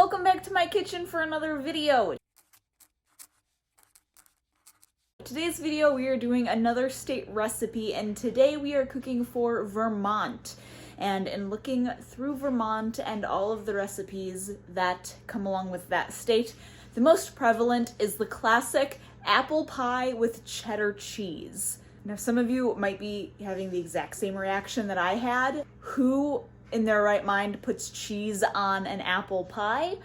welcome back to my kitchen for another video. Today's video we are doing another state recipe, and today we are cooking for Vermont. And in looking through Vermont and all of the recipes that come along with that state, the most prevalent is the classic apple pie with cheddar cheese. Now some of you might be having the exact same reaction that I had. Who in their right mind puts cheese on an apple pie?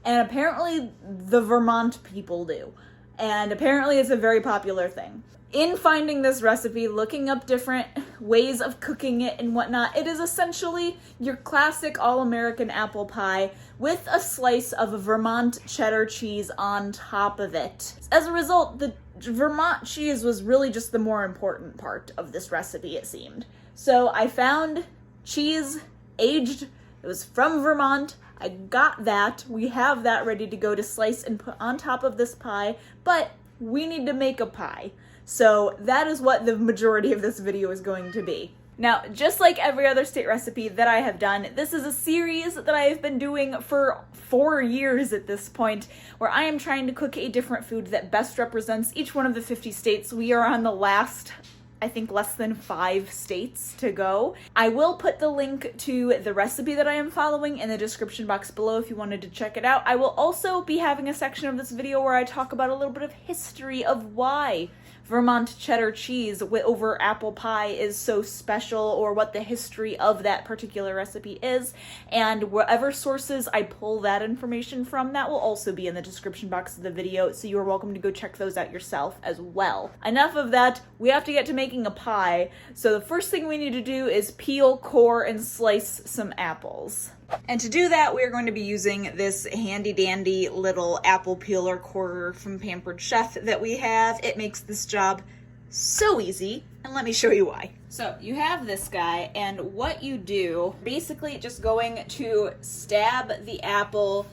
And apparently the Vermont people do. And apparently it's a very popular thing. In finding this recipe, looking up different ways of cooking it and whatnot, it is essentially your classic all-American apple pie with a slice of Vermont cheddar cheese on top of it. As a result, the Vermont cheese was really just the more important part of this recipe, it seemed. So I found cheese aged. It was from Vermont. I got that. We have that ready to go to slice and put on top of this pie, but we need to make a pie. So that is what the majority of this video is going to be. Now, just like every other state recipe that I have done, this is a series that I have been doing for 4 years at this point, where I am trying to cook a different food that best represents each one of the 50 states. We are on the last, I think, less than 5 states to go. I will put the link to the recipe that I am following in the description box below if you wanted to check it out. I will also be having a section of this video where I talk about a little bit of history of why Vermont cheddar cheese over apple pie is so special, or what the history of that particular recipe is, and whatever sources I pull that information from, that will also be in the description box of the video, so you are welcome to go check those out yourself as well. Enough of that, we have to get to making a pie, so the first thing we need to do is peel, core, and slice some apples. And to do that, we are going to be using this handy dandy little apple peeler corer from Pampered Chef that we have. It makes this job so easy, and let me show you why. So you have this guy, and what you do, basically just going to stab the apple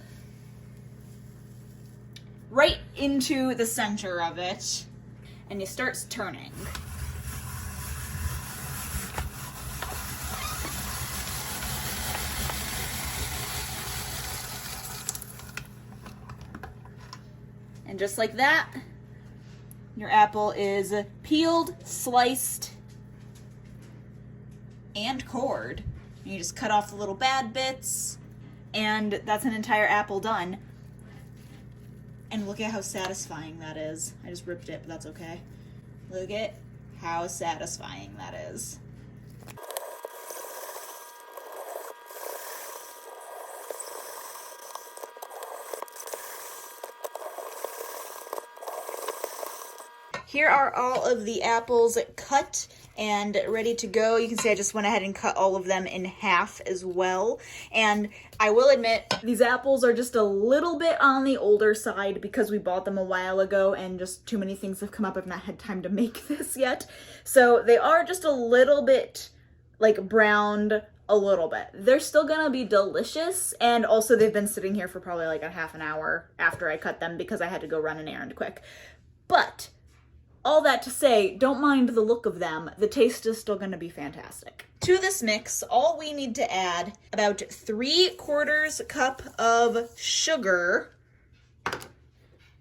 right into the center of it, and it starts turning. And just like that, your apple is peeled, sliced, and cored. And you just cut off the little bad bits, and that's an entire apple done. And look at how satisfying that is. I just ripped it, but that's okay. Look at how satisfying that is. Here are all of the apples cut and ready to go. You can see I just went ahead and cut all of them in half as well. And I will admit, these apples are just a little bit on the older side because we bought them a while ago and just too many things have come up. I've not had time to make this yet. So they are just a little bit like browned a little bit. They're still gonna be delicious, and also they've been sitting here for probably like a half an hour after I cut them because I had to go run an errand quick. But all that to say, don't mind the look of them. The taste is still going to be fantastic. To this mix, all we need to add about 3/4 cup of sugar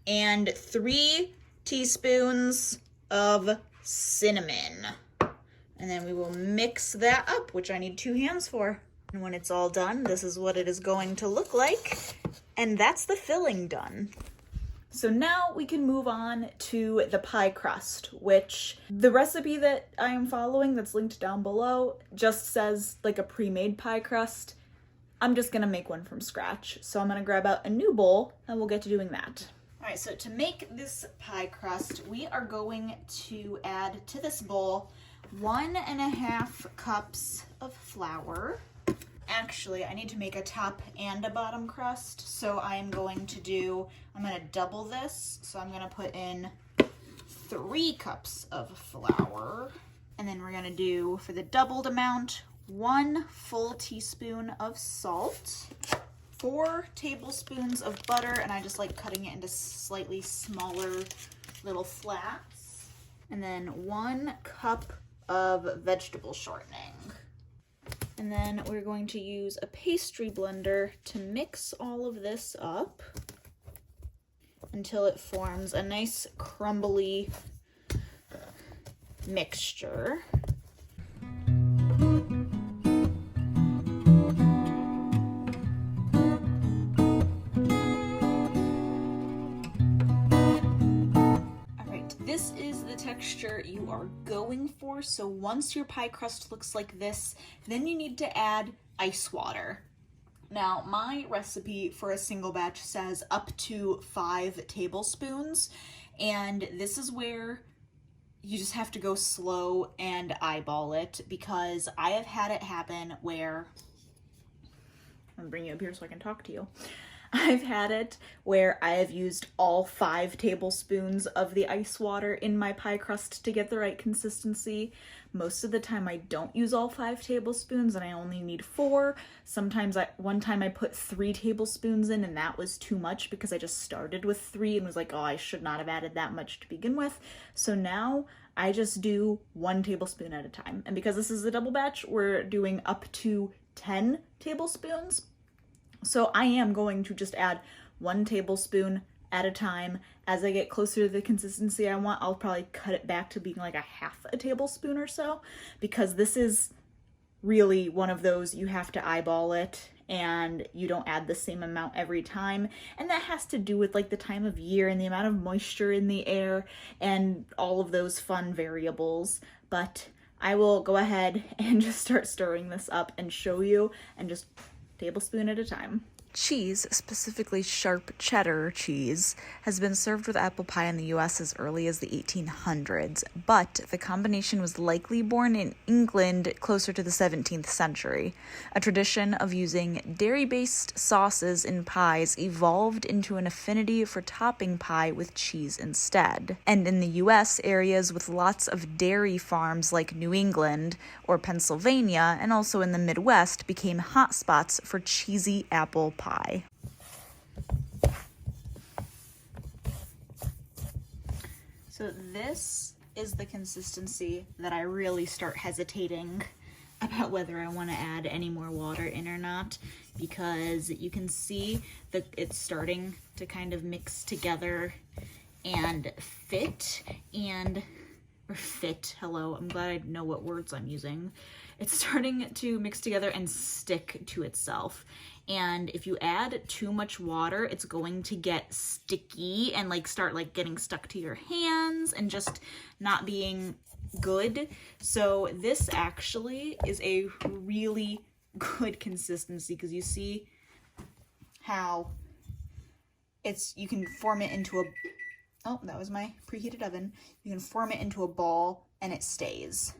and 3 teaspoons of cinnamon. And then we will mix that up, which I need 2 hands for. And when it's all done, this is what it is going to look like. And that's the filling done. So now we can move on to the pie crust, which the recipe that I am following that's linked down below just says like a pre-made pie crust. I'm just gonna make one from scratch. So I'm gonna grab out a new bowl and we'll get to doing that. All right, so to make this pie crust, we are going to add to this bowl 1.5 cups of flour. Actually, I need to make a top and a bottom crust, so I'm going to double this. So I'm gonna put in 3 cups of flour, and then we're gonna do, for the doubled amount, 1 full teaspoon of salt, 4 tablespoons of butter, and I just like cutting it into slightly smaller little flats, and then 1 cup of vegetable shortening. And then we're going to use a pastry blender to mix all of this up until it forms a nice crumbly mixture. This is the texture you are going for. So once your pie crust looks like this, then you need to add ice water. Now, my recipe for a single batch says up to 5 tablespoons, and this is where you just have to go slow and eyeball it, because I have had it happen where, I'm gonna bring you up here so I can talk to you. I've had it where I have used all 5 tablespoons of the ice water in my pie crust to get the right consistency. Most of the time I don't use all 5 tablespoons and I only need 4. Sometimes one time I put 3 tablespoons in and that was too much because I just started with 3 and was like, oh, I should not have added that much to begin with. So now I just do 1 tablespoon at a time. And because this is a double batch, we're doing up to 10 tablespoons. So I am going to just add 1 tablespoon at a time. As I get closer to the consistency I want, I'll probably cut it back to being like a half a tablespoon or so, because this is really one of those you have to eyeball it and you don't add the same amount every time. And that has to do with like the time of year and the amount of moisture in the air and all of those fun variables. But I will go ahead and just start stirring this up and show you, and just tablespoon at a time. Cheese, specifically sharp cheddar cheese, has been served with apple pie in the US as early as the 1800s, but the combination was likely born in England closer to the 17th century. A tradition of using dairy-based sauces in pies evolved into an affinity for topping pie with cheese instead. And in the US, areas with lots of dairy farms like New England or Pennsylvania, and also in the Midwest, became hotspots for cheesy apple pie. So this is the consistency that I really start hesitating about whether I want to add any more water in or not, because you can see that it's starting to kind of mix together and hello, I'm glad I know what words I'm using. It's starting to mix together and stick to itself. And if you add too much water, it's going to get sticky and like start like getting stuck to your hands and just not being good. So this actually is a really good consistency, because you see how you can form it into oh, that was my preheated oven. You can form it into a ball and it stays.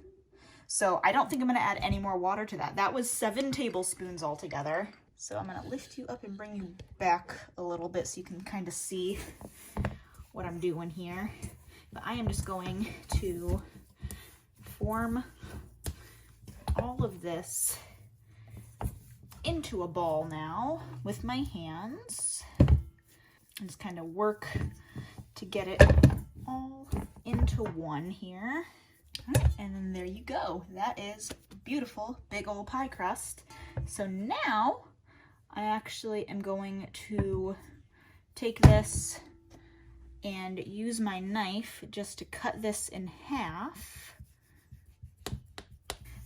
So I don't think I'm gonna add any more water to that. That was 7 tablespoons altogether. So I'm gonna lift you up and bring you back a little bit so you can kind of see what I'm doing here. But I am just going to form all of this into a ball now with my hands. And just kind of work to get it all into one here. And then there you go. That is beautiful big old pie crust. So now I actually am going to take this and use my knife just to cut this in half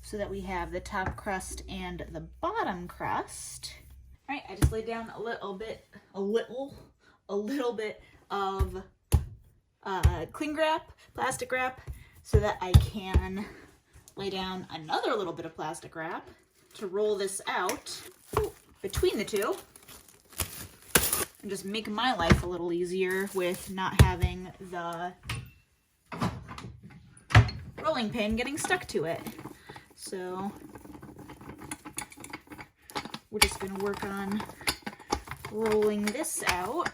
so that we have the top crust and the bottom crust. All right, I just laid down a little bit of cling wrap, plastic wrap, so that I can lay down another little bit of plastic wrap to roll this out between the two and just make my life a little easier with not having the rolling pin getting stuck to it. So we're just going to work on rolling this out.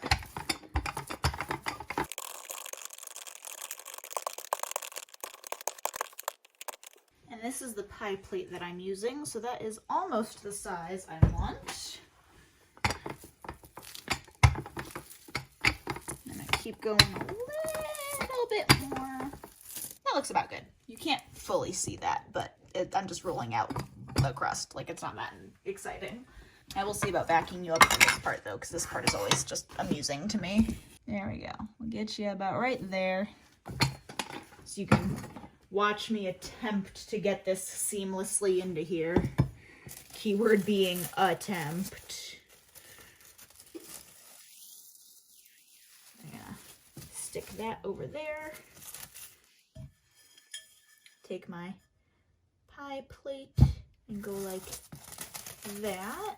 And this is the pie plate that I'm using, so that is almost the size I want. And I keep going a little bit more. That looks about good. You can't fully see that, but I'm just rolling out the crust. Like, it's not that exciting. I will see about backing you up for this part, though, because this part is always just amusing to me. There we go. We'll get you about right there. So you can watch me attempt to get this seamlessly into here. Keyword being attempt. I'm gonna stick that over there. Take my pie plate and go like that.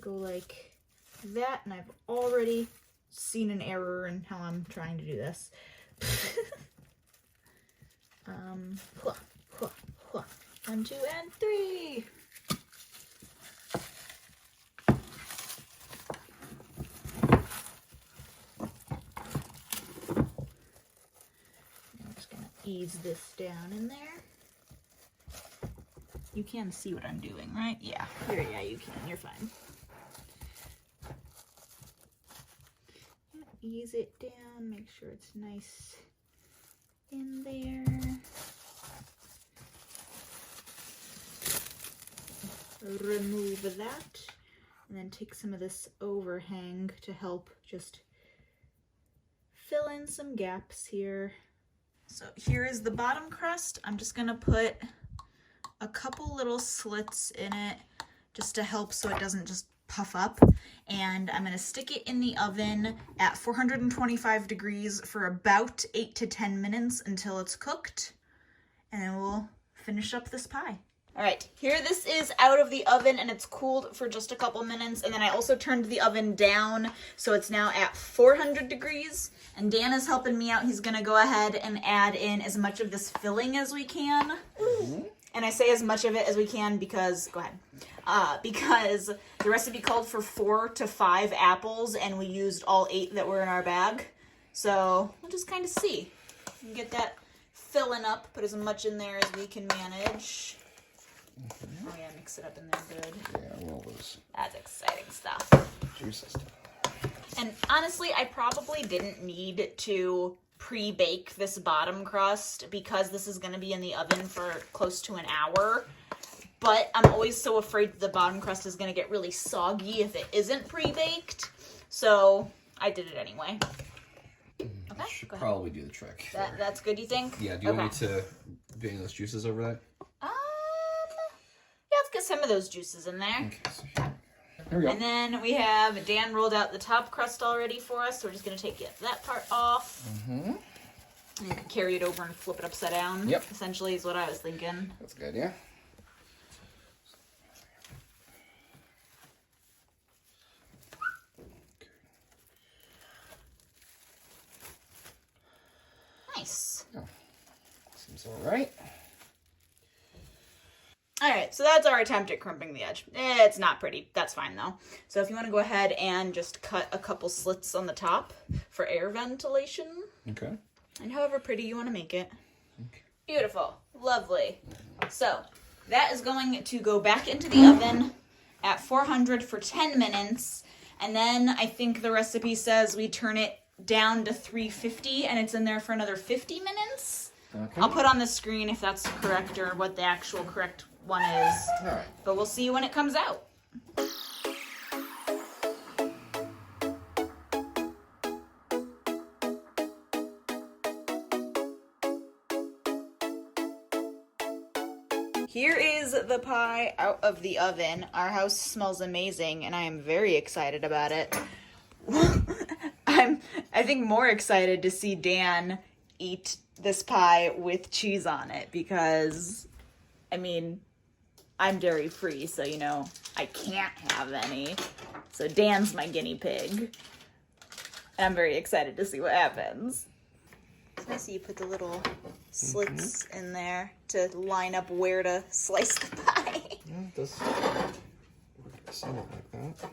Go like that, and I've already seen an error in how I'm trying to do this. One, two, and three. I'm just gonna ease this down in there. You can see what I'm doing, right? Yeah, yeah, you can. You're fine. Ease it down, make sure it's nice in there. Remove that, and then take some of this overhang to help just fill in some gaps here. So here is the bottom crust. I'm just gonna put a couple little slits in it just to help so it doesn't just puff up, and I'm gonna stick it in the oven at 425 degrees for about 8 to 10 minutes until it's cooked, and then we'll finish up this pie. All right, here this is out of the oven and it's cooled for just a couple minutes, and then I also turned the oven down, so it's now at 400 degrees, and Dan is helping me out. He's gonna go ahead and add in as much of this filling as we can. And I say as much of it as we can because, go ahead, because the recipe called for 4 to 5 apples, and we used all 8 that were in our bag. So we'll just kind of see. We can get that filling up, put as much in there as we can manage. Oh yeah, mix it up in there good. Yeah, well, those. That's exciting stuff. Juicy stuff. And honestly, I probably didn't need to pre-bake this bottom crust because this is going to be in the oven for close to an hour. But I'm always so afraid that the bottom crust is going to get really soggy if it isn't pre-baked. So I did it anyway. Okay, should probably do the trick. That's good, you think? Yeah, do you want me to bang those juices over that? Yeah, let's get some of those juices in there. Okay, so here we go. And then we have Dan rolled out the top crust already for us, so we're just going to get that part off. And carry it over and flip it upside down. Yep. Essentially is what I was thinking. That's a good idea. Nice. Oh, seems all right. All right, so that's our attempt at crimping the edge. It's not pretty. That's fine, though. So if you want to go ahead and just cut a couple slits on the top for air ventilation. Okay. And however pretty you want to make it. Okay. Beautiful. Lovely. So that is going to go back into the oven at 400 for 10 minutes. And then I think the recipe says we turn it down to 350 and it's in there for another 50 minutes. Okay. I'll put on the screen if that's correct or what the actual correct one is. All right. But we'll see when it comes out. Here is the pie out of the oven. Our house smells amazing and I am very excited about it. I think more excited to see Dan eat this pie with cheese on it because, I mean, I'm dairy free, so you know, I can't have any. So Dan's my guinea pig. And I'm very excited to see what happens. It's nice that you put the little slits in there to line up where to slice the pie. Yeah, it does work somewhat like that.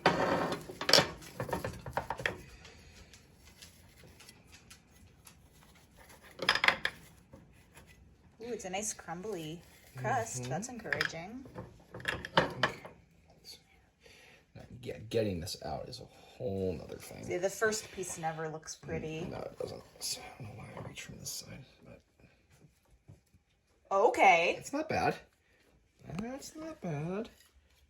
Ooh, it's a nice crumbly crust. That's encouraging. Okay. Now, yeah, getting this out is a whole nother thing. See, the first piece never looks pretty. No, it doesn't. So I don't know why I reach from this side, but Okay. it's not bad. That's not bad.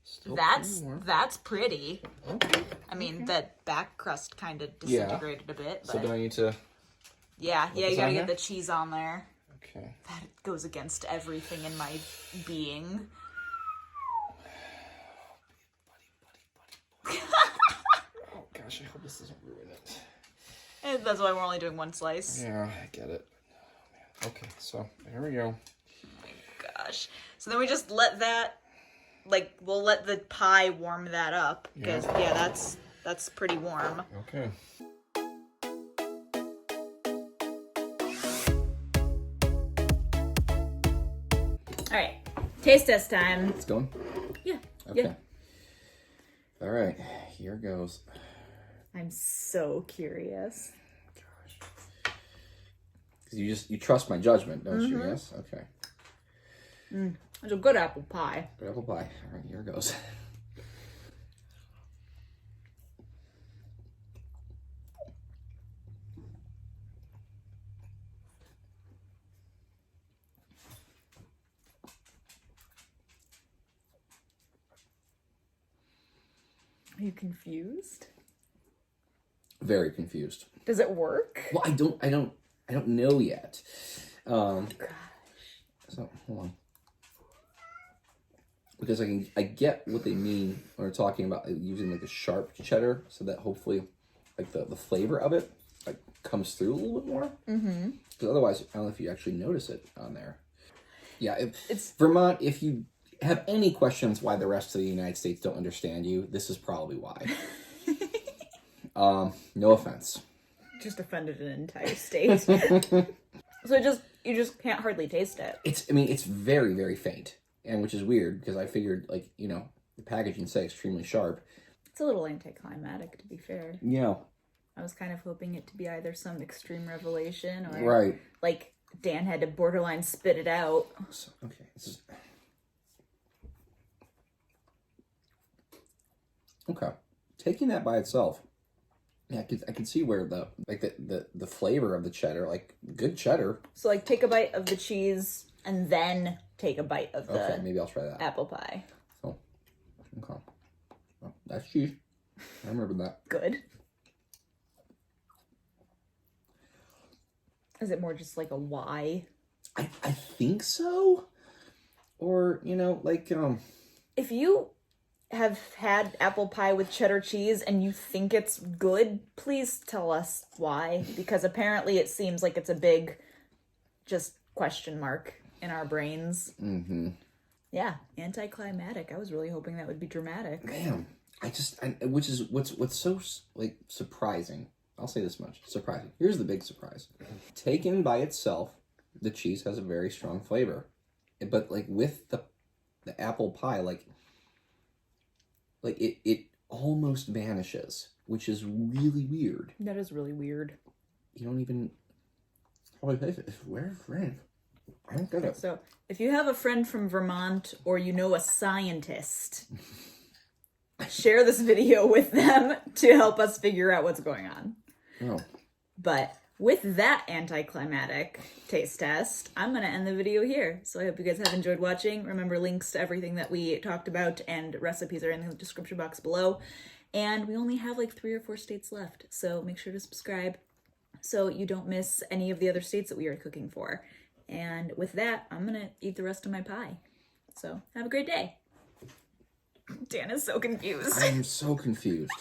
Still pretty warm. That's pretty. Okay. I mean, the back crust kind of disintegrated a bit. But So do I need to... Yeah, you this gotta on get here? the cheese on there. Okay. That goes against everything in my being. Oh gosh, I hope this doesn't ruin it. And that's why we're only doing one slice. Yeah, I get it. Oh, man. Okay, so there we go. Gosh. So then we just let that, like, we'll let the pie warm that up. Because, yeah, that's pretty warm. Okay. All right. Taste test time. It's going? Yeah. Okay. Yeah. All right, here goes. I'm so curious. Gosh. Because you trust my judgment, don't you? Yes? Okay. It's a good apple pie. Good apple pie. All right, here goes. Are you confused? Very confused. Does it work? Well, I don't know yet. Gosh. So hold on. Because I get what they mean when they're talking about using like a sharp cheddar, so that hopefully like the flavor of it like comes through a little bit more. Mm-hmm. Because otherwise, I don't know if you actually notice it on there. Yeah, it's Vermont. If you have any questions why the rest of the United States don't understand you, this is probably why. No offense. Just offended an entire state. So you just can't hardly taste it. It's very, very faint. And which is weird because I figured like, the packaging said extremely sharp. It's a little anticlimactic, to be fair. Yeah. I was kind of hoping it to be either some extreme revelation or Right. like Dan had to borderline spit it out. So, okay. Okay. Taking that by itself, yeah, I can see where the flavor of the cheddar, like good cheddar. So like take a bite of the cheese and then take a bite of the Okay, maybe I'll try that. apple pie. So, okay. Well, that's cheese. I remember that. Good. Is it more just like a why? I think so. Or, If you have had apple pie with cheddar cheese and you think it's good, please tell us why. Because apparently it seems like it's a big just question mark in our brains. Mm-hmm. Yeah, anticlimactic. I was really hoping that would be dramatic. Man, which is what's so like surprising. I'll say this much: surprising. Here's the big surprise: taken by itself, the cheese has a very strong flavor, but like with the apple pie, like it almost vanishes, which is really weird. That is really weird. You don't even. Where's Frank? I don't get it. So, if you have a friend from Vermont or you know a scientist, share this video with them to help us figure out what's going on. Oh. But with that anticlimactic taste test, I'm going to end the video here. So I hope you guys have enjoyed watching. Remember, links to everything that we talked about and recipes are in the description box below. And we only have like 3 or 4 states left. So make sure to subscribe so you don't miss any of the other states that we are cooking for. And with that, I'm going to eat the rest of my pie. So have a great day. Dan is so confused. I'm so confused.